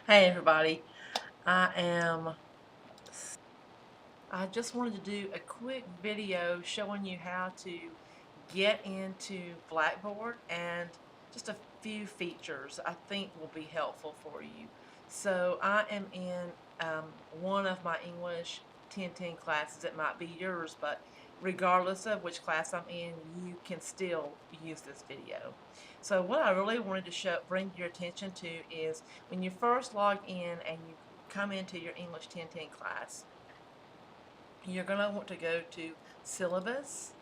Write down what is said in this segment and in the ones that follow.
Hey everybody, I am I just wanted to do a quick video showing you how to get into Blackboard and just a few features I think will be helpful for you. So I am in one of my English 1010 classes. It might be yours, but regardless of which class I'm in, you can still use this video. So what I really wanted to bring your attention to is when you first log in and you come into your English 1010 class, you're going to want to go to syllabus,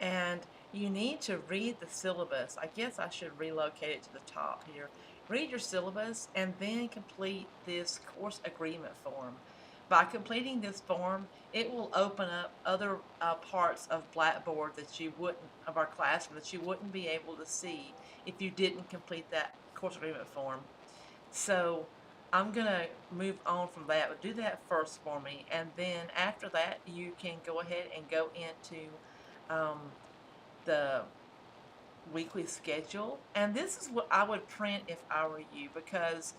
and you need to read the syllabus. I guess I should relocate it to the top here. Read your syllabus and then complete this course agreement form. By completing this form, it will open up other parts of Blackboard that you wouldn't, of our classroom, that you wouldn't be able to see if you didn't complete that course agreement form. So I'm going to move on from that, but do that first for me. And then after that, you can go ahead and go into um, the weekly schedule. And this is what I would print if I were you, because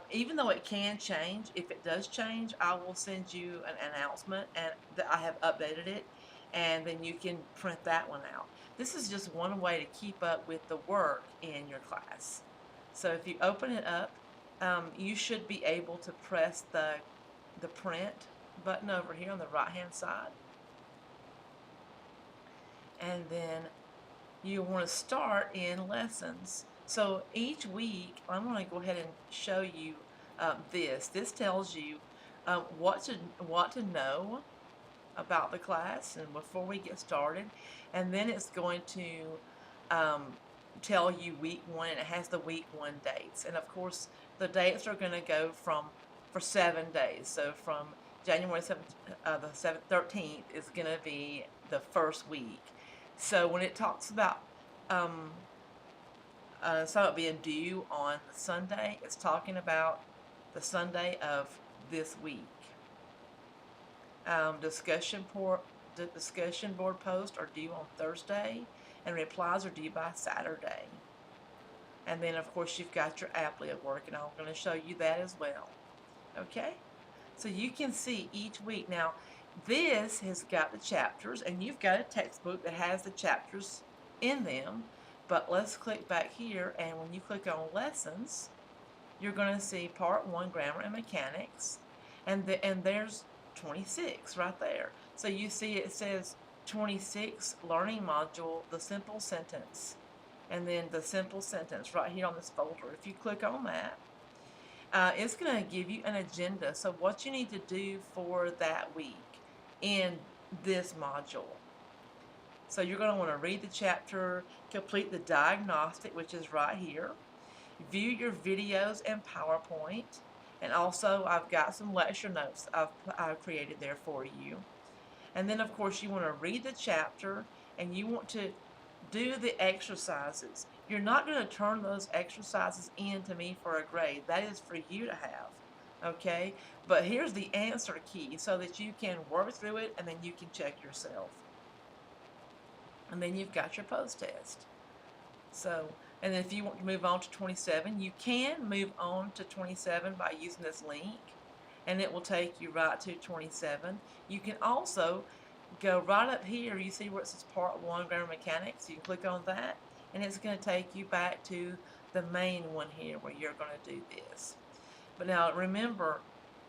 even though it can change, if it does change, I will send you an announcement and that I have updated it, and then you can print that one out. This is just one way to keep up with the work in your class. So if you open it up, you should be able to press the print button over here on the right hand side, and then you want to start in lessons. So each week, I'm going to go ahead and show you this. This tells you what to know about the class and before we get started, and then it's going to um, tell you week one, and it has the week one dates. And of course, the dates are going to go for 7 days. So from January 7th, the 13th is going to be the first week. So when it talks about something being due on Sunday, it's talking about the Sunday of this week. The discussion board posts are due on Thursday, and replies are due by Saturday. And then of course you've got your Applia work, and I'm going to show you that as well. Okay, so you can see each week. Now this has got the chapters, and you've got a textbook that has the chapters in them. But let's click back here, and when you click on lessons, you're going to see part 1, grammar and mechanics, and there's 26 right there. So you see it says 26 learning module, the simple sentence, and then the simple sentence right here on this folder. If you click on that, it's going to give you an agenda. So what you need to do for that week in this module. So you're going to want to read the chapter, complete the diagnostic, which is right here, view your videos and PowerPoint, and also I've got some lecture notes I've created there for you. And then of course you want to read the chapter, and you want to do the exercises. You're not going to turn those exercises in to me for a grade. That is for you to have. Okay? But here's the answer key so that you can work through it, and then you can check yourself. And then you've got your post-test. So, and if you want to move on to 27, you can move on to 27 by using this link, and it will take you right to 27. You can also go right up here. You see where it says part 1, grammar mechanics. You can click on that, and it's going to take you back to the main one here where you're going to do this. But now remember,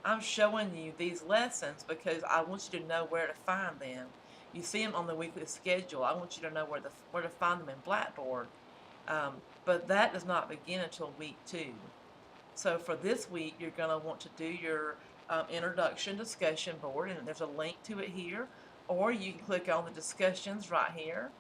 I'm showing you these lessons because I want you to know where to find them. You see them on the weekly schedule. I want you to know where to find them in Blackboard. But that does not begin until week 2. So for this week, you're going to want to do your introduction discussion board, and there's a link to it here, or you can click on the discussions right here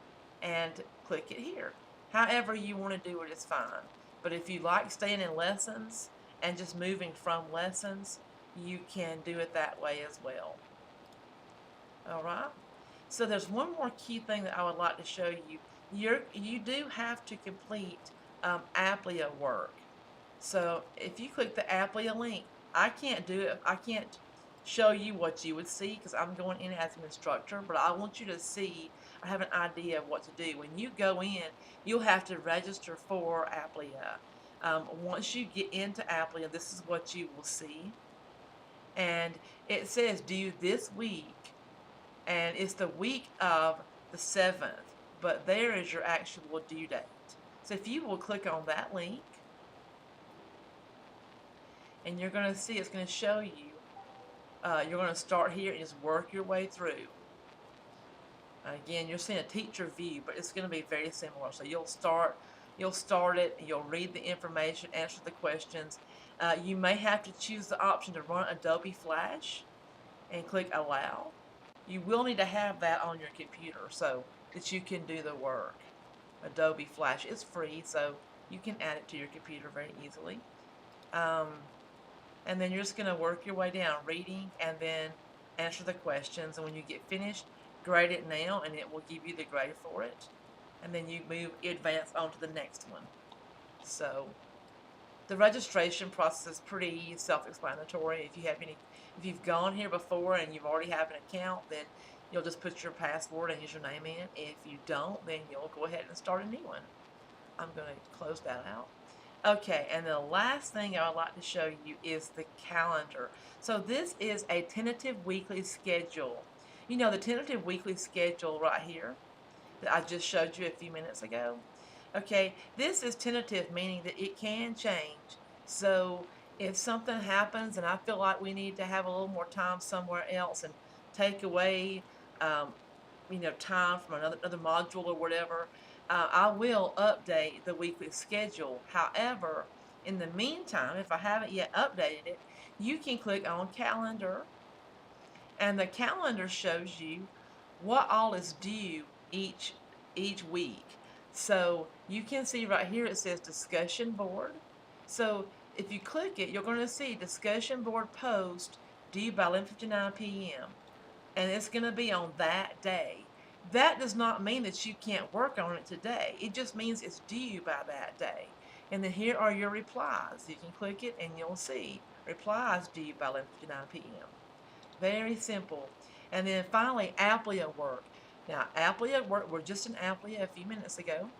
and click it here. However you want to do it is fine. But if you like staying in lessons and just moving from lessons, you can do it that way as well. Alright? So there's one more key thing that I would like to show you. You do have to complete Applia work. So if you click the Applia link, I can't do it. I can't show you what you would see because I'm going in as an instructor, but I want you to see, I have an idea of what to do. When you go in, you'll have to register for Applia. Once you get into Applia, this is what you will see. And it says due this week, and it's the week of the 7th, but there is your actual due date. So if you will click on that link, and you're going to see it's going to show you, you're going to start here and just work your way through. Again, you're seeing a teacher view, but it's going to be very similar. So you'll start it, and you'll read the information, answer the questions. You may have to choose the option to run Adobe Flash and click Allow. You will need to have that on your computer so that you can do the work. Adobe Flash is free, so you can add it to your computer very easily. And then you're just going to work your way down, reading, and then answer the questions. And when you get finished, grade it now, and it will give you the grade for it. And then you advance on to the next one. So the registration process is pretty self-explanatory. If you've gone here before and you've already have an account, then you'll just put your password and username in. If you don't, then you'll go ahead and start a new one. I'm going to close that out. Okay, and the last thing I would like to show you is the calendar. So this is a tentative weekly schedule. You know, the tentative weekly schedule right here that I just showed you a few minutes ago. Okay, this is tentative, meaning that it can change. So if something happens and I feel like we need to have a little more time somewhere else and take away time from another module or whatever, I will update the weekly schedule. However, in the meantime, if I haven't yet updated it, you can click on Calendar, and the calendar shows you what all is due each week. So you can see right here it says Discussion Board. So if you click it, you're going to see Discussion Board post due by 11:59 p.m. and it's going to be on that day. That does not mean that you can't work on it today. It just means it's due by that day. And then here are your replies. You can click it and you'll see replies due by 11:59 p.m. Very simple. And then finally, Applia work. Now, Applia work, we're just in Applia a few minutes ago,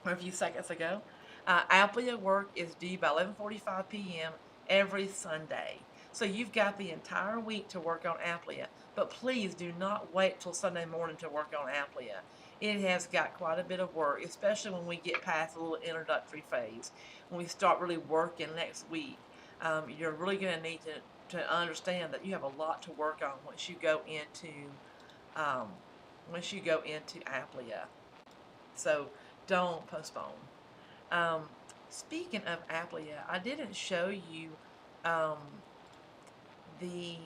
or a few seconds ago. Applia work is due by 11:45 p.m. every Sunday. So you've got the entire week to work on Applia. But please do not wait till Sunday morning to work on Applia. It has got quite a bit of work, especially when we get past a little introductory phase. When we start really working next week, you're really going to need to understand that you have a lot to work on once you go into Applia. So don't postpone. Speaking of Applia, I didn't show you the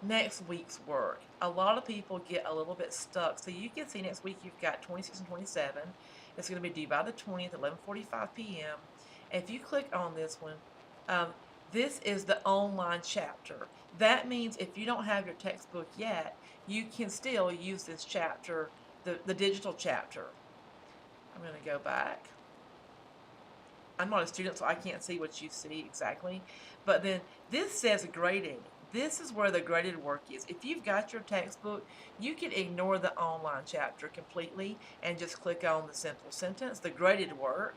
next week's work. A lot of people get a little bit stuck. So you can see next week you've got 26 and 27. It's going to be due by the 20th, 11:45 p.m. If you click on this one, this is the online chapter. That means if you don't have your textbook yet, you can still use this chapter, the digital chapter. I'm going to go back. I'm not a student, so I can't see what you see exactly. But then this says grading. This is where the graded work is. If you've got your textbook, you can ignore the online chapter completely and just click on the simple sentence, the graded work.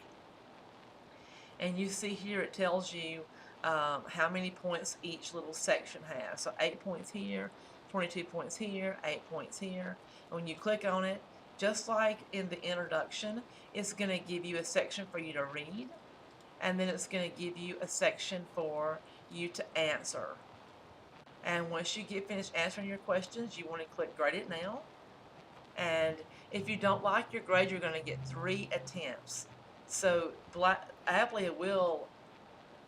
And you see here it tells you how many points each little section has. So 8 points here, 22 points here, 8 points here. And when you click on it, just like in the introduction, it's going to give you a section for you to read. And then it's going to give you a section for you to answer. And once you get finished answering your questions, you want to click Grade It Now. And if you don't like your grade, you're going to get 3 attempts. So Applia will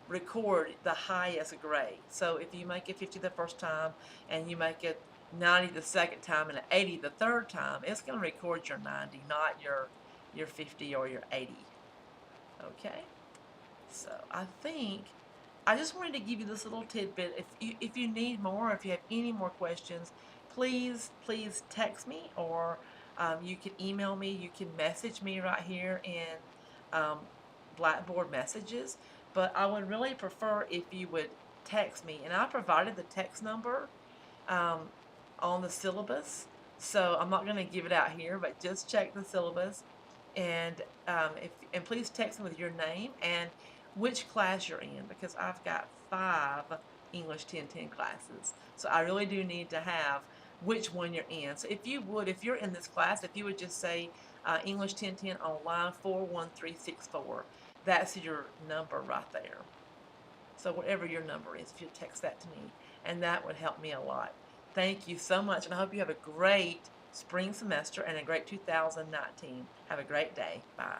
record the highest grade. So if you make it 50 the first time and you make it 90 the second time and an 80 the third time, it's going to record your 90, not your 50 or your 80. Okay? So I think I just wanted to give you this little tidbit. If you need more, if you have any more questions, please text me, or you can email me. You can message me right here in Blackboard messages. But I would really prefer if you would text me. And I provided the text number on the syllabus. So I'm not going to give it out here, but just check the syllabus. And and please text me with your name and which class you're in, because I've got 5 English 1010 classes. So I really do need to have which one you're in. So if you're in this class, if you would just say English 1010 on line 41364, that's your number right there. So whatever your number is, if you text that to me, and that would help me a lot. Thank you so much, and I hope you have a great spring semester and a great 2019. Have a great day. Bye.